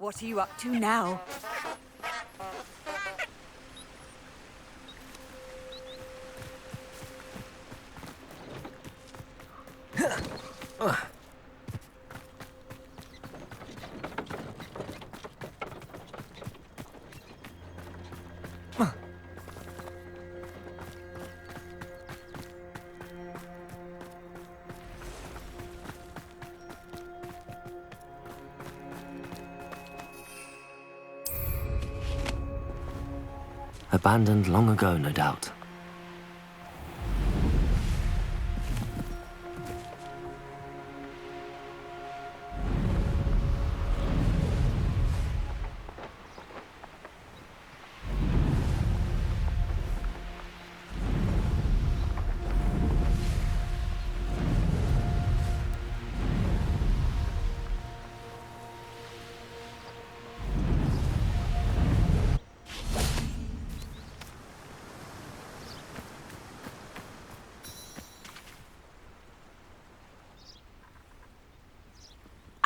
What are you up to now? Abandoned long ago, no doubt.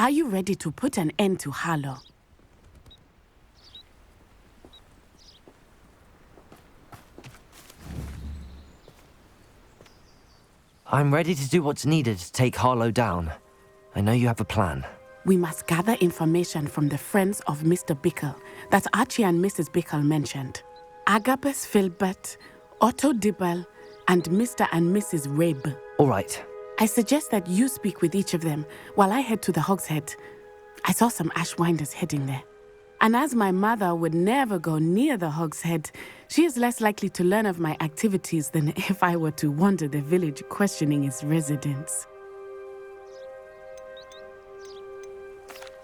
Are you ready to put an end to Harlow? I'm ready to do what's needed to take Harlow down. I know you have a plan. We must gather information from the friends of Mr. Bickle that Archie and Mrs. Bickle mentioned. Agabus Filbert, Otto Dibble, and Mr. and Mrs. Rabe. All right. I suggest that you speak with each of them while I head to the Hogshead. I saw some Ashwinders heading there. And as my mother would never go near the Hogshead, she is less likely to learn of my activities than if I were to wander the village questioning its residents.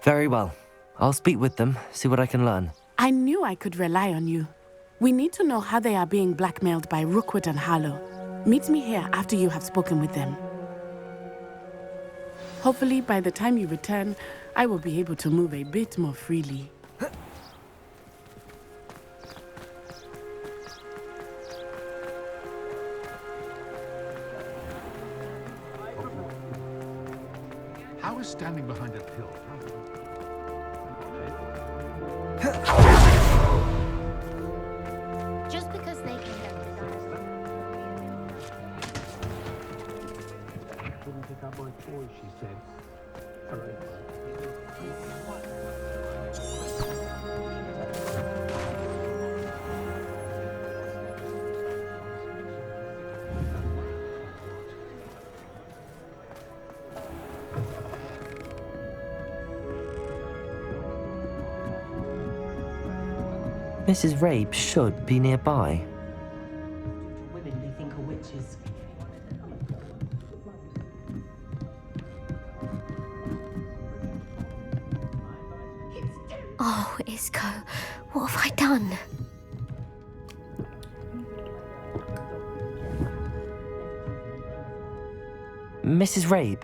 Very well. I'll speak with them, see what I can learn. I knew I could rely on you. We need to know how they are being blackmailed by Rookwood and Harlow. Meet me here after you have spoken with them. Hopefully, by the time you return, I will be able to move a bit more freely. How is standing behind a pill? Just because they can get Couldn't pick up my toy, she said. All right. Mrs. Rabe should be nearby. Women they think are witches. Oh, Isco, what have I done? Mrs. Rabe,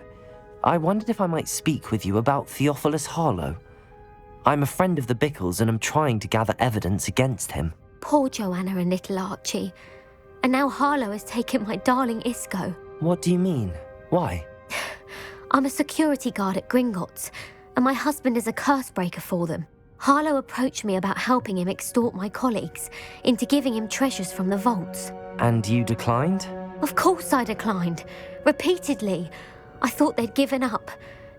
I wondered if I might speak with you about Theophilus Harlow. I'm a friend of the Bickles and I'm trying to gather evidence against him. Poor Joanna and little Archie. And now Harlow has taken my darling Isco. What do you mean? Why? I'm a security guard at Gringotts, and my husband is a curse breaker for them. Harlow approached me about helping him extort my colleagues into giving him treasures from the vaults. And you declined? Of course I declined. Repeatedly. I thought they'd given up,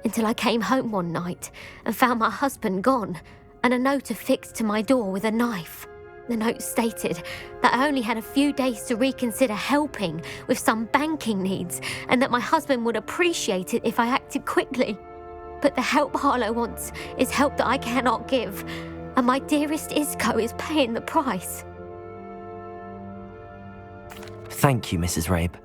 until I came home one night and found my husband gone, and a note affixed to my door with a knife. The note stated that I only had a few days to reconsider helping with some banking needs, and that my husband would appreciate it if I acted quickly. But the help Harlow wants is help that I cannot give, and my dearest Isco is paying the price. Thank you, Mrs. Rabe.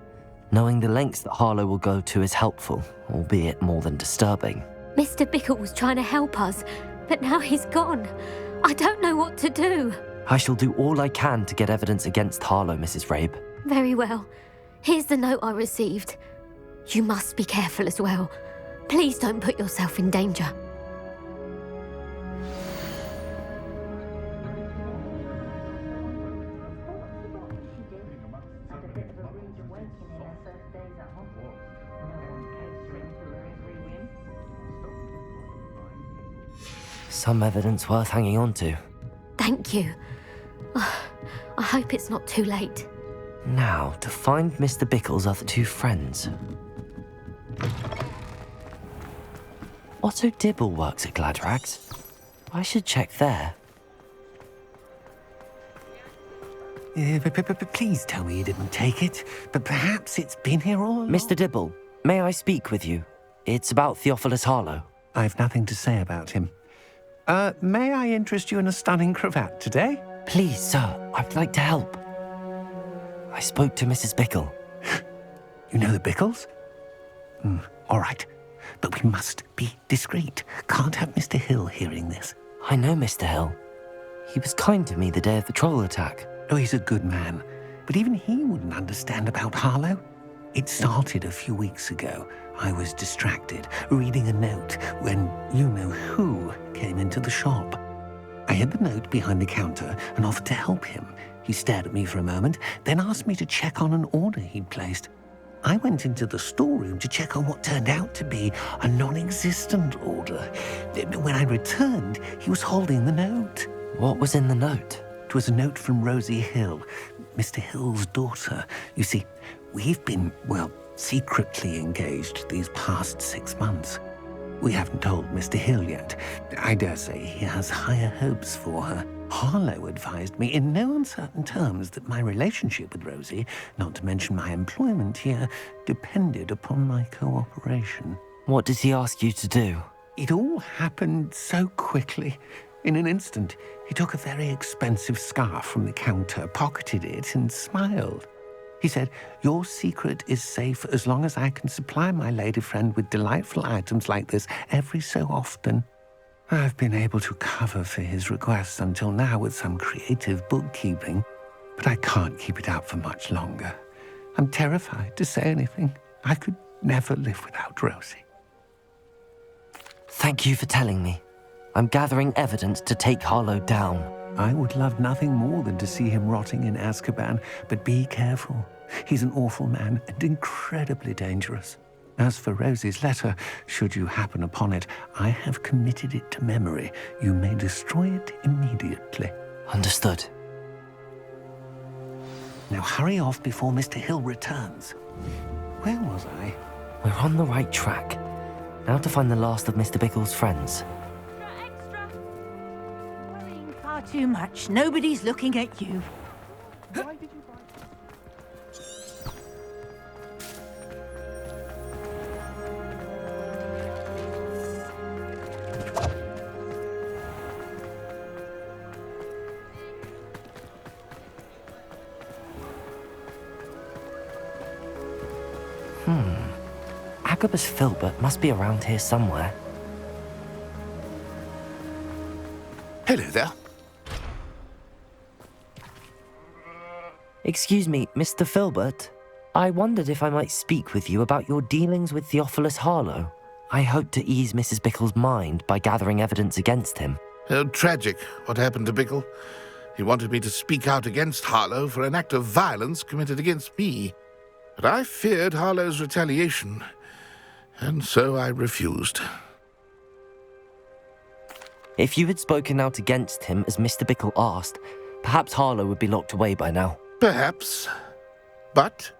Knowing the lengths that Harlow will go to is helpful, albeit more than disturbing. Mr. Bickle was trying to help us, but now he's gone. I don't know what to do. I shall do all I can to get evidence against Harlow, Mrs. Rabe. Very well. Here's the note I received. You must be careful as well. Please don't put yourself in danger. Some evidence worth hanging on to. Thank you. I hope it's not too late. Now, to find Mr. Bickle's other two friends. Otto Dibble works at Gladrags. I should check there. Please tell me you didn't take it, but perhaps it's been here all along. Mr. Dibble, may I speak with you? It's about Theophilus Harlow. I've nothing to say about him. May I interest you in a stunning cravat today? Please, sir, I'd like to help. I spoke to Mrs. Bickle. You know the Bickles? All right, but we must be discreet. Can't have Mr. Hill hearing this. I know Mr. Hill. He was kind to me the day of the troll attack. Oh, he's a good man, but even he wouldn't understand about Harlow. It started a few weeks ago. I was distracted, reading a note, when you-know-who came into the shop. I hid the note behind the counter and offered to help him. He stared at me for a moment, then asked me to check on an order he'd placed. I went into the storeroom to check on what turned out to be a non-existent order. When I returned, he was holding the note. What was in the note? It was a note from Rosie Hill, Mr. Hill's daughter. You see, we've been, secretly engaged these past 6 months. We haven't told Mr. Hill yet. I dare say he has higher hopes for her. Harlow advised me in no uncertain terms that my relationship with Rosie, not to mention my employment here, depended upon my cooperation. What did he ask you to do? It all happened so quickly. In an instant, he took a very expensive scarf from the counter, pocketed it, and smiled. He said, "Your secret is safe as long as I can supply my lady friend with delightful items like this every so often." I've been able to cover for his requests until now with some creative bookkeeping, but I can't keep it up for much longer. I'm terrified to say anything. I could never live without Rosie. Thank you for telling me. I'm gathering evidence to take Harlow down. I would love nothing more than to see him rotting in Azkaban, but be careful. He's an awful man and incredibly dangerous. As for Rosie's letter, should you happen upon it, I have committed it to memory. You may destroy it immediately. Understood. Now hurry off before Mr. Hill returns. Where was I? We're on the right track. Now to find the last of Mr. Bickle's friends. Extra! Worrying far too much. Nobody's looking at you. Why did you buy... Agabus Filbert must be around here somewhere. Hello there. Excuse me, Mr. Filbert. I wondered if I might speak with you about your dealings with Theophilus Harlow. I hope to ease Mrs. Bickle's mind by gathering evidence against him. Oh, tragic what happened to Bickle. He wanted me to speak out against Harlow for an act of violence committed against me. But I feared Harlow's retaliation, and so I refused. If you had spoken out against him as Mr. Bickle asked, perhaps Harlow would be locked away by now. Perhaps. But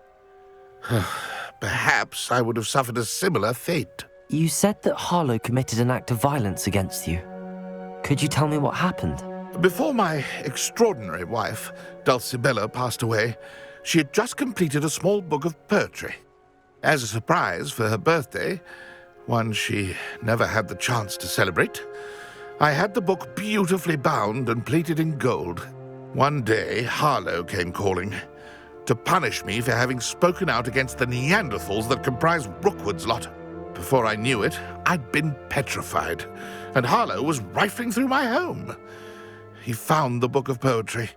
perhaps I would have suffered a similar fate. You said that Harlow committed an act of violence against you. Could you tell me what happened? Before my extraordinary wife, Dulcibella, passed away, she had just completed a small book of poetry. As a surprise for her birthday, one she never had the chance to celebrate, I had the book beautifully bound and plated in gold. One day, Harlow came calling to punish me for having spoken out against the Neanderthals that comprise Rookwood's lot. Before I knew it, I'd been petrified, and Harlow was rifling through my home. He found the book of poetry,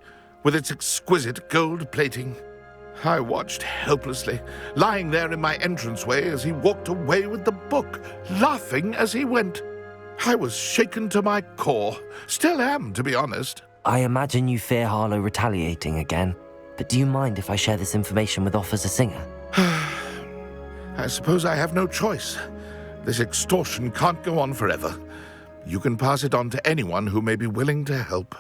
with its exquisite gold plating. I watched helplessly, lying there in my entranceway as he walked away with the book, laughing as he went. I was shaken to my core. Still am, to be honest. I imagine you fear Harlow retaliating again, but do you mind if I share this information with Officer Singer? I suppose I have no choice. This extortion can't go on forever. You can pass it on to anyone who may be willing to help.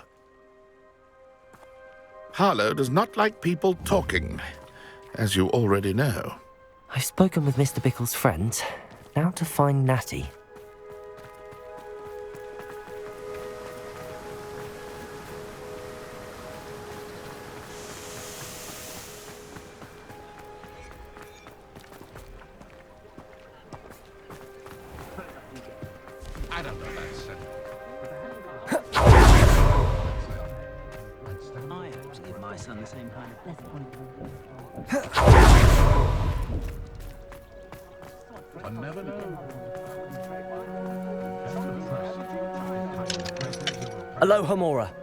Harlow does not like people talking, as you already know. I've spoken with Mr. Bickle's friends. Now to find Natty. I don't know that, sir. I hope to give my son the same kind of... One never knows. Aloha, Mora.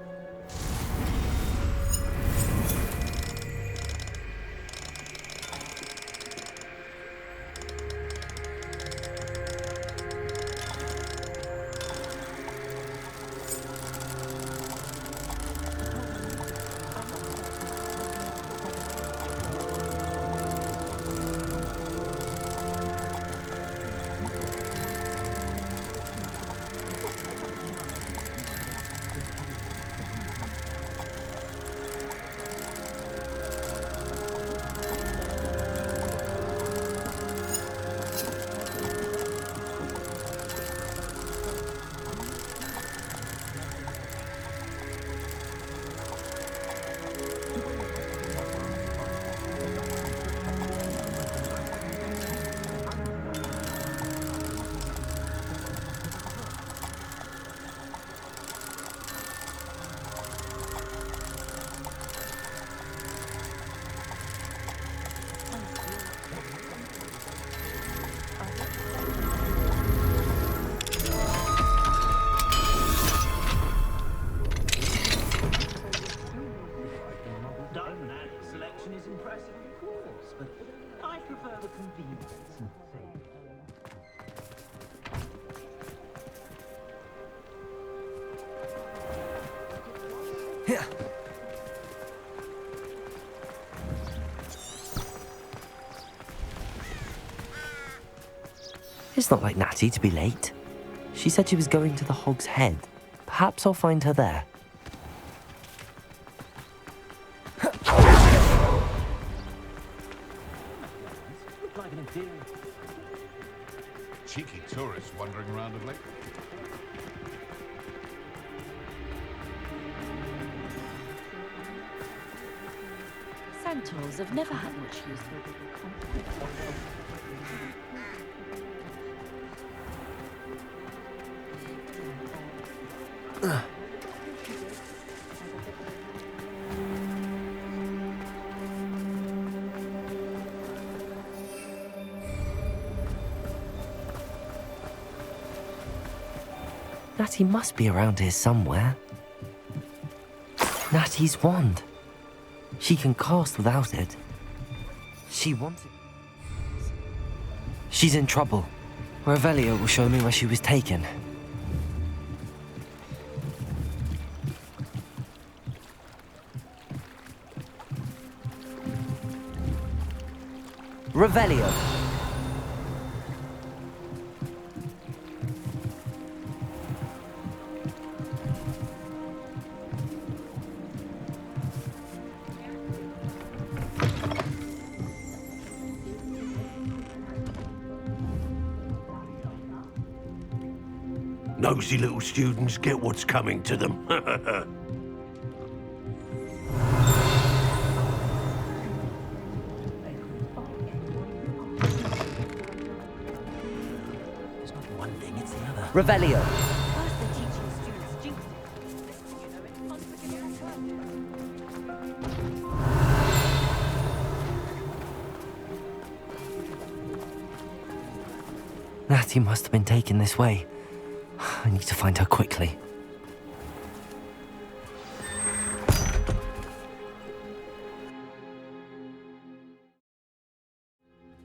Selection is impressive, of course, but I prefer the convenience and safety. Here. It's not like Natty to be late. She said she was going to the Hog's Head. Perhaps I'll find her there. Cheeky tourists wandering around of late. Centaurs have never had much use for Natty must be around here somewhere. Natty's wand. She can cast without it. She wants it. She's in trouble. Revelio will show me where she was taken. Revelio. Nosy little students get what's coming to them. It's not one thing, it's the other. Revelio. Natty must have been taken this way. I need to find her quickly.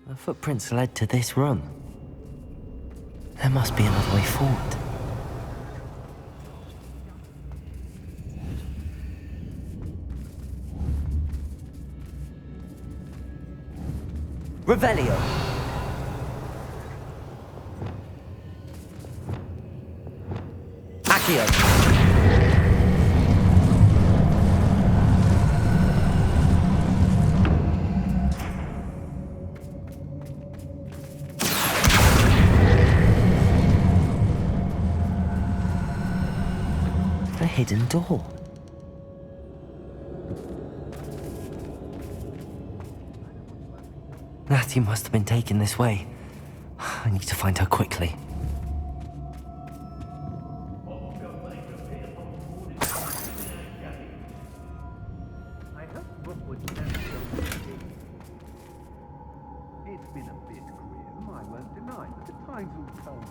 The footprints led to this room. There must be another way forward. Revelio! Revelio. A hidden door. Natty must have been taken this way. I need to find her quickly. It's been a bit grim, I won't deny, but the times will come.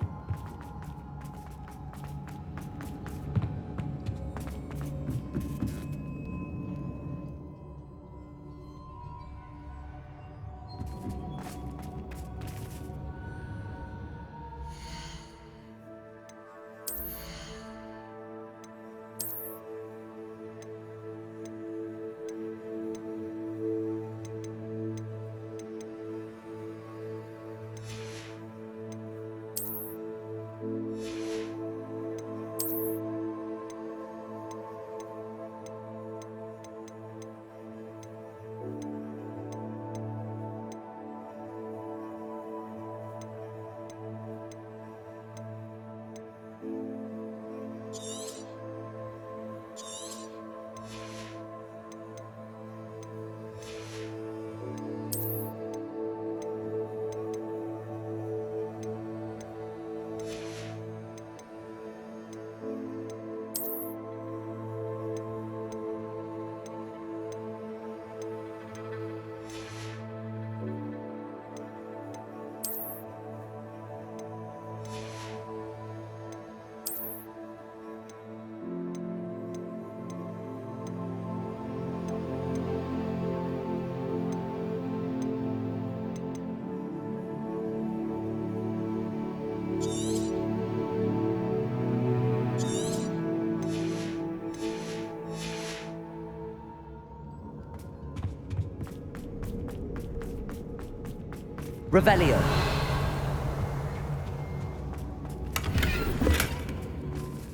Revelio.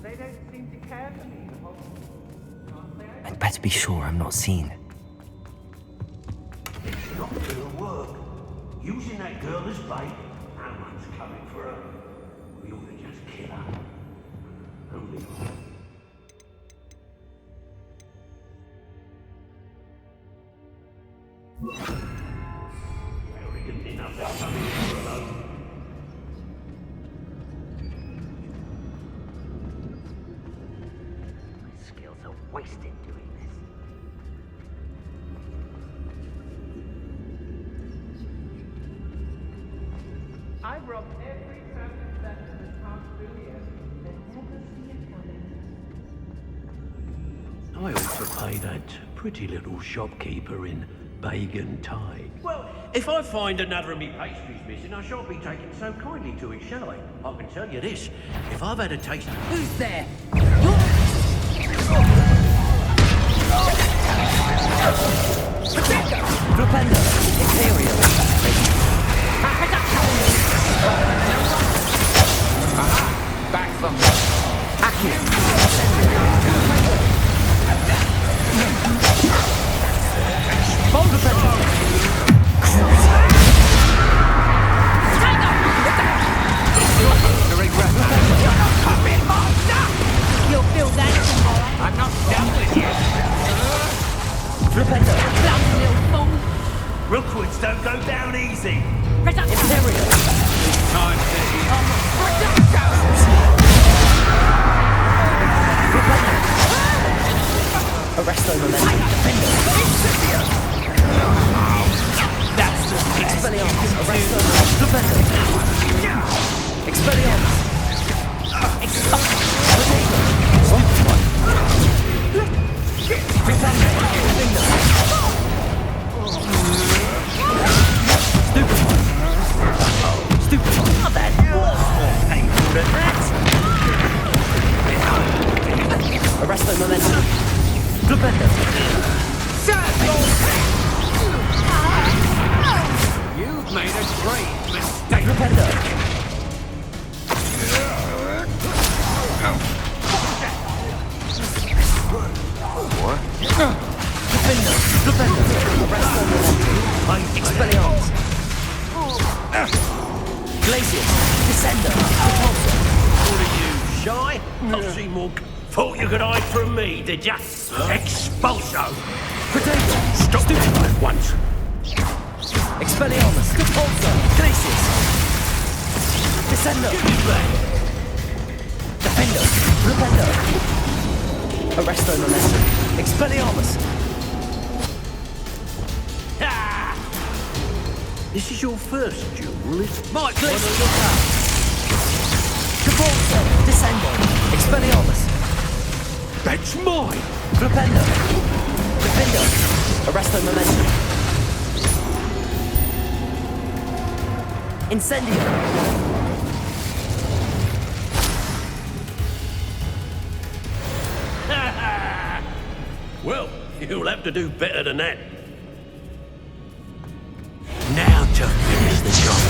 They don't seem to care for me. I'd better be sure I'm not seen. It's not gonna work. Using that girl as bait, no one's coming for her. We ought to just kill her. Only arrogant enough to come in for alone. My skills are wasted doing this. I've robbed every family that has passed through here and never see it coming. I ought to pay that pretty little shopkeeper in Bagan Tide. Well, if I find another of me pastries missing, I shan't be taking so kindly to it, shall I? I can tell you this, if I've had a taste of... Who's there? Propender. Imperial. Back from You'll feel that tomorrow. I'm not done with you. Propender. Bloody little fool. Rookwoods don't go down easy. Imperial. Time to eat. Arresto momentum. That's the Expelliarmus. Arresto. Propender. Expelliarmus. Arresto momentum. Propender. You've made a great mistake. Propender. Defender! Arresto Momentum! Expelliarmus! Glacius! Descender! Repulsor! What are you, shy? Pussy mug. Thought you could hide from me, did ya? Expulso! Predator! Stop it at once! Expelliarmus! Repulsor! Glacius! Descender! Defender! Repender! Arresto Momentum! Expelliarmus! Ah! This is your first duel, is it? Mike Glacius! Repulsor! Descender! Expelliarmus! That's mine! Repender! Defender! Arresto Momentum! Incendio! Well, you'll have to do better than that. Now to finish the job.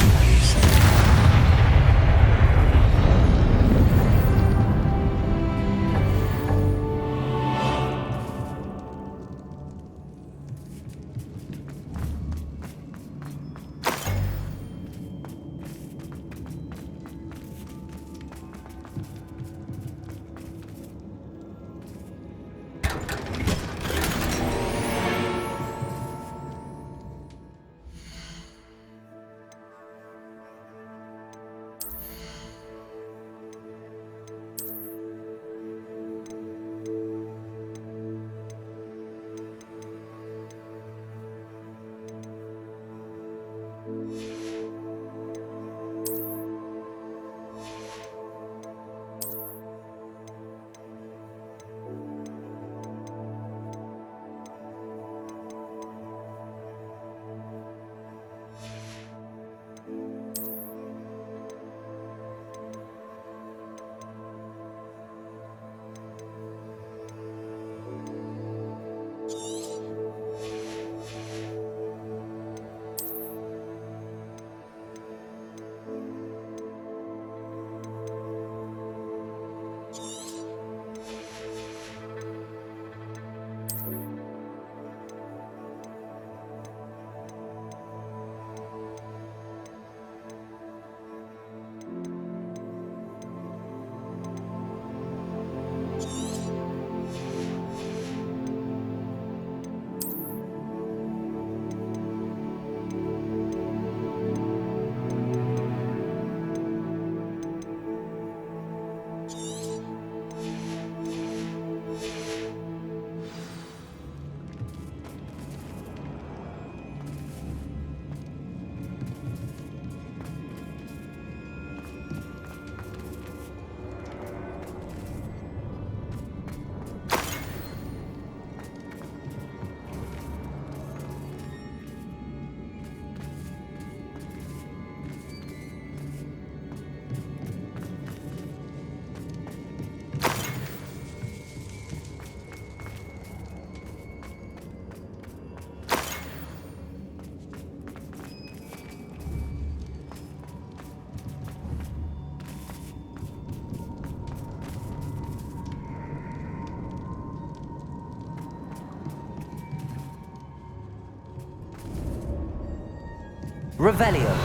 Revelio.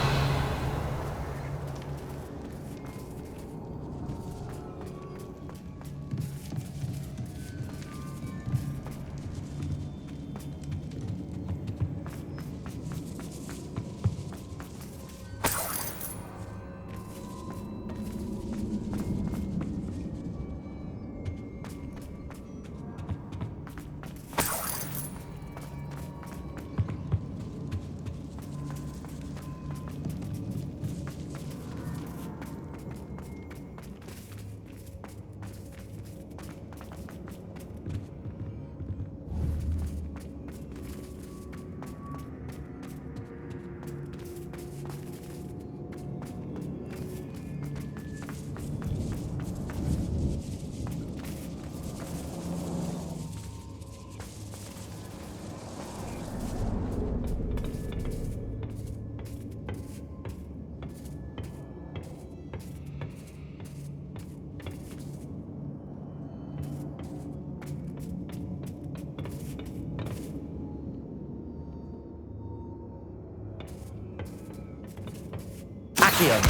Accio!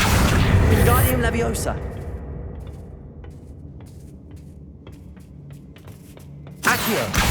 Wingardium Leviosa! Accio!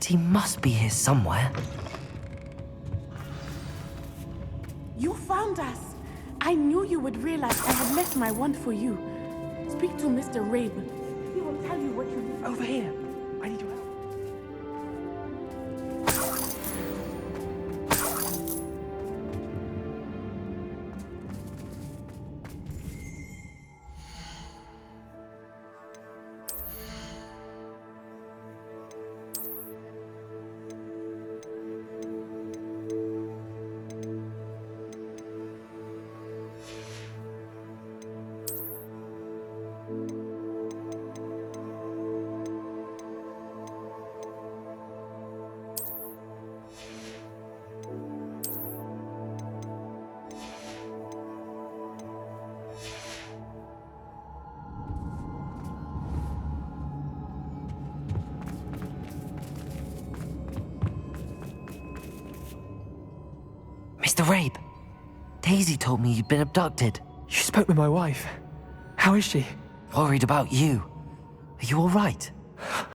He must be here somewhere. You found us. I knew you would realize I had left my wand for you. Speak to Mr. Rabe. He will tell you what you need. Over here. I need your help. Mr. Rabe, Daisy told me you'd been abducted. You spoke with my wife. How is she? Worried about you. Are you all right?